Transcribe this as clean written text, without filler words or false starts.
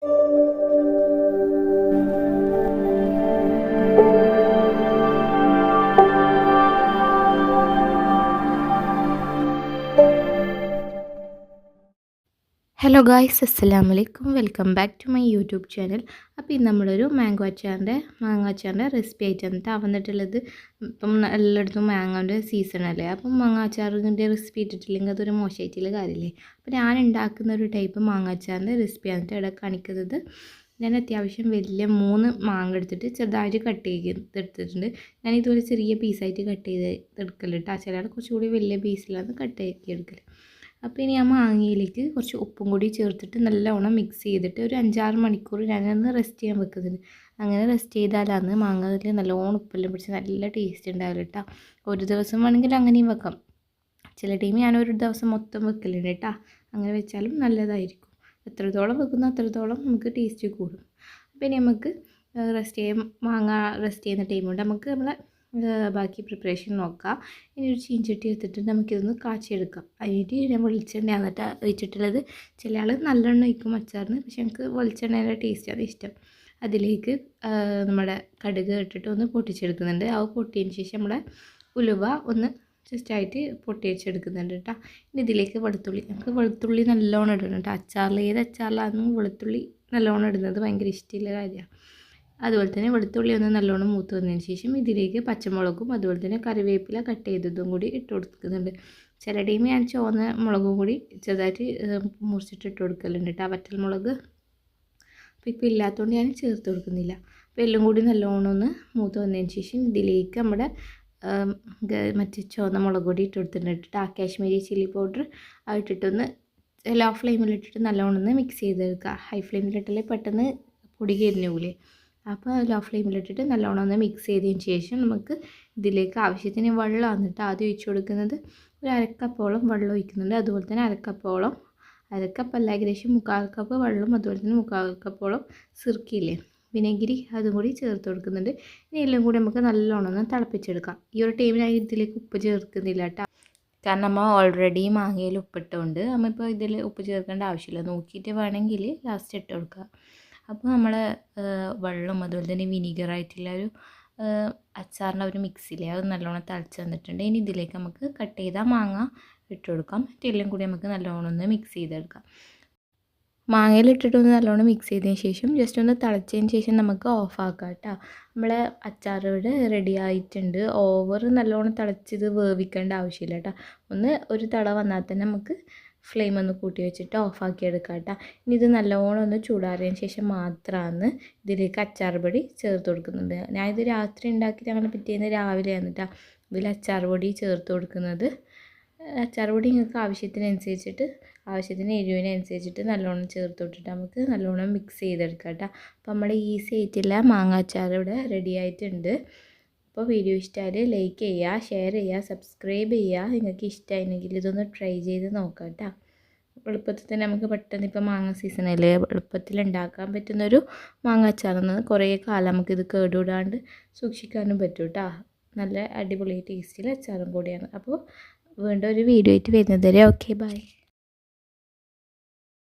Hello guys, അസ്സലാമു അലൈക്കും. Welcome back to my YouTube channel. അപ്പോൾ ഇന്ന് നമ്മളൊരു മാങ്ങ അച്ചാറിൻ്റെ റെസിപ്പി ആയിട്ടാണ് വന്നിട്ടുള്ളത്. ഇപ്പം എല്ലായിടത്തും മാങ്ങൻ്റെ സീസണല്ലേ, അപ്പം മാങ്ങ അച്ചാറിൻ്റെ റെസിപ്പി ഇട്ടിട്ടില്ലെങ്കിൽ അതൊരു മോശമായിട്ടുള്ള കാര്യമില്ലേ. അപ്പോൾ ഞാൻ ഉണ്ടാക്കുന്ന ഒരു ടൈപ്പ് മാങ്ങ അച്ചാറിൻ്റെ റെസിപ്പിയാണ് ഇവിടെ കാണിക്കുന്നത്. ഞാൻ അത്യാവശ്യം വലിയ 3 മാങ്ങ എടുത്തിട്ട് ചെറുതായിട്ട് കട്ട് ചെയ്തെടുത്തിട്ടുണ്ട്. ഞാൻ ഇതുപോലെ ചെറിയ പീസായിട്ട് കട്ട് ചെയ്ത് എടുക്കലുണ്ട്. ചിലർ കുറച്ചുകൂടി വലിയ പീസിലാണ് കട്ട് ചെയ്ത് എടുക്കൽ. അപ്പോൾ ഇനി ആ മാങ്ങയിലേക്ക് കുറച്ച് ഉപ്പും കൂടി ചേർത്തിട്ട് നല്ലവണ്ണം മിക്സ് ചെയ്തിട്ട് ഒരു 5-6 മണിക്കൂർ ഞാനൊന്ന് റെസ്റ്റ് ചെയ്യാൻ വെക്കുന്നുണ്ട്. അങ്ങനെ റെസ്റ്റ് ചെയ്താലാണ് മാങ്ങയിൽ നല്ലോണം ഉപ്പെല്ലാം പിടിച്ച് നല്ല ടേസ്റ്റ് ഉണ്ടാവില്ല കേട്ടോ. ഒരു ദിവസം വേണമെങ്കിൽ അങ്ങനെയും വെക്കാം. ചില ടൈം ഞാനൊരു ദിവസം മൊത്തം വെക്കലുണ്ട് കേട്ടോ. അങ്ങനെ വെച്ചാലും നല്ലതായിരിക്കും. എത്രത്തോളം വെക്കുന്നോ അത്രത്തോളം നമുക്ക് ടേസ്റ്റ് കൂടും. അപ്പോൾ ഇനി നമുക്ക് മാങ്ങ റെസ്റ്റ് ചെയ്യുന്ന ടൈം കൊണ്ട് നമുക്ക് നമ്മളെ ബാക്കി പ്രിപ്പറേഷൻ നോക്കാം. ഇനി ഒരു ചീഞ്ചട്ടി എടുത്തിട്ട് നമുക്കിതൊന്ന് കാച്ചിയെടുക്കാം. അതിനായിട്ട് ഞാൻ വെളിച്ചെണ്ണയാണ് എന്നിട്ട് ഒഴിച്ചിട്ടുള്ളത്. ചില ആൾ നല്ലെണ്ണ ഒഴിക്കും അച്ചാറിന്, പക്ഷെ എനിക്ക് വെളിച്ചെണ്ണയുടെ ടേസ്റ്റാണ് ഇഷ്ടം. അതിലേക്ക് നമ്മുടെ കടുക് ഇട്ടിട്ട് ഒന്ന് പൊട്ടിച്ചെടുക്കുന്നുണ്ട്. അത് പൊട്ടിയതിന് ശേഷം നമ്മുടെ ഉലുവ ഒന്ന് ജസ്റ്റായിട്ട് പൊട്ടിച്ചെടുക്കുന്നുണ്ട് കേട്ടോ. ഇനി ഇതിലേക്ക് നമുക്ക് വെളുത്തുള്ളി നല്ലോണം ഇടണം കേട്ടോ. ഏത് അച്ചാറിലാണെന്നും വെളുത്തുള്ളി നല്ലോണം ഇടുന്നത് ഭയങ്കര ഇഷ്ടമുള്ള കാര്യമാണ്. അതുപോലെ തന്നെ വെളുത്തുള്ളി ഒന്ന് നല്ലോണം മൂത്ത് വന്നതിന് ശേഷം ഇതിലേക്ക് പച്ചമുളകും അതുപോലെ തന്നെ കറിവേപ്പില കട്ട് ചെയ്തതും കൂടി ഇട്ട് കൊടുക്കുന്നുണ്ട്. ചില ടൈം ഞാൻ ചുവന്ന മുളകും കൂടി ചെറുതായിട്ട് മുറിച്ചിട്ട് ഇട്ട് കൊടുക്കലുണ്ട് കേട്ടോ, വറ്റൽ മുളക്. അപ്പോൾ ഇപ്പോൾ ഇല്ലാത്തതുകൊണ്ട് ഞാൻ ചേർത്ത് കൊടുക്കുന്നില്ല. അപ്പോൾ എല്ലാം കൂടി നല്ലോണം ഒന്ന് മൂത്ത് വന്നതിന് ശേഷം ഇതിലേക്ക് നമ്മുടെ മറ്റേ ചുവന്ന മുളക് പൊടി ഇട്ട് കൊടുത്തിട്ടുണ്ട് കേട്ടോ. കാശ്മീരി ചില്ലി പൗഡർ ഇട്ടിട്ടൊന്ന് ലോ ഫ്ലെയിമിലിട്ടിട്ട് നല്ലോണം ഒന്ന് മിക്സ് ചെയ്തെടുക്കുക. ഹൈ ഫ്ലെയിമിലിട്ടല്ലേ പെട്ടെന്ന് പൊടി കരിഞ്ഞൂലേ. അപ്പോൾ ലോ ഫ്ലെയിമിലിട്ടിട്ട് നല്ലോണം ഒന്ന് മിക്സ് ചെയ്തതിന് ശേഷം നമുക്ക് ഇതിലേക്ക് ആവശ്യത്തിന് വെള്ളമാണ് കേട്ടോ ആദ്യം ഒഴിച്ച് കൊടുക്കുന്നത്. ഒരു അരക്കപ്പോളം വെള്ളം ഒഴിക്കുന്നുണ്ട്. അതുപോലെ തന്നെ അരക്കപ്പല്ല, ഏകദേശം 1/4 കപ്പ് വെള്ളം, അതുപോലെ തന്നെ 1/4 കപ്പോളം സിർക്കയില്ലേ, വിനെഗിരി, അതും കൂടി ചേർത്ത് കൊടുക്കുന്നുണ്ട്. ഇനി എല്ലാം കൂടി നമുക്ക് നല്ലോണം ഒന്ന് തിളപ്പിച്ചെടുക്കാം. ഈ ഒരു ടൈമിനായി ഇതിലേക്ക് ഉപ്പ് ചേർക്കുന്നില്ല കേട്ടോ, കാരണം നമ്മൾ ഓൾറെഡി മാങ്ങയിൽ ഉപ്പിട്ടുകൊണ്ട് നമ്മളിപ്പോൾ ഇതിൽ ഉപ്പ് ചേർക്കേണ്ട ആവശ്യമില്ല. നോക്കിയിട്ട് വേണമെങ്കിൽ ലാസ്റ്റ് ഇട്ട് കൊടുക്കുക. അപ്പോൾ നമ്മൾ വെള്ളം അതുപോലെ തന്നെ വിനീഗറായിട്ടുള്ള ഒരു അച്ചാറിൻ്റെ ഒരു മിക്സിയിലെ അത് നല്ലോണം തിളച്ച് വന്നിട്ടുണ്ട്. ഇനി ഇതിലേക്ക് നമുക്ക് കട്ട് ചെയ്ത മാങ്ങ ഇട്ട് കൊടുക്കാം. മറ്റെല്ലാം കൂടി നമുക്ക് നല്ലോണം ഒന്ന് മിക്സ് ചെയ്തെടുക്കാം. മാങ്ങയിലിട്ടിട്ടൊന്ന് നല്ലോണം മിക്സ് ചെയ്തതിന് ശേഷം ജസ്റ്റ് ഒന്ന് തിളച്ചതിന് ശേഷം നമുക്ക് ഓഫാക്കാം കേട്ടോ. നമ്മളെ അച്ചാർ ഇവിടെ റെഡി ആയിട്ടുണ്ട്. ഓവർ നല്ലോണം തിളച്ചത് വേവിക്കേണ്ട ആവശ്യമില്ല കേട്ടോ. ഒരു തിള വന്നാൽ തന്നെ നമുക്ക് ഫ്ലെയിം ഒന്ന് കൂട്ടി വെച്ചിട്ട് ഓഫാക്കി എടുക്കാം കേട്ടോ. ഇനി ഇത് നല്ലോണം ഒന്ന് ചൂടാറിയതിന് ശേഷം മാത്രമാണ് ഇതിലേക്ക് അച്ചാർ പൊടി ചേർത്ത് കൊടുക്കുന്നുണ്ട്. ഞാൻ ഇത് രാത്രി ഉണ്ടാക്കി ഞങ്ങൾ പിറ്റേന്ന് രാവിലെയാണ് കേട്ടോ ഇതിൽ അച്ചാർ പൊടി ചേർത്ത് കൊടുക്കുന്നത്. അച്ചാർ പൊടി നിങ്ങൾക്ക് ആവശ്യത്തിന് എരിവിനനുസരിച്ചിട്ട് നല്ലോണം ചേർത്ത് വിട്ടിട്ട് നമുക്ക് നല്ലോണം മിക്സ് ചെയ്തെടുക്കാം കേട്ടോ. അപ്പോൾ നമ്മുടെ ഈസി ആയിട്ടുള്ള മാങ്ങ അച്ചാർ ഇവിടെ റെഡി ആയിട്ടുണ്ട്. അപ്പോൾ വീഡിയോ ഇഷ്ടമായാൽ ലൈക്ക് ചെയ്യുക, ഷെയർ ചെയ്യുക, സബ്സ്ക്രൈബ് ചെയ്യുക. നിങ്ങൾക്ക് ഇഷ്ടമായിരുന്നെങ്കിൽ ഇതൊന്ന് ട്രൈ ചെയ്ത് നോക്കാം കേട്ടോ. എളുപ്പത്തിൽ തന്നെ നമുക്ക് പെട്ടെന്ന് ഇപ്പോൾ മാങ്ങ സീസണല്ലേ, എളുപ്പത്തിൽ ഉണ്ടാക്കാൻ പറ്റുന്നൊരു മാങ്ങ അച്ചാറാണ്. കുറേ കാലം നമുക്കിത് കേടുവിടാണ്ട് സൂക്ഷിക്കാനും പറ്റും കേട്ടോ. നല്ല അടിപൊളി ടേസ്റ്റിൽ അച്ചാറും കൂടിയാണ്. അപ്പോൾ വീണ്ടും ഒരു വീഡിയോ ആയിട്ട് വരുന്നത് വരെ ഓക്കെ, ബൈ.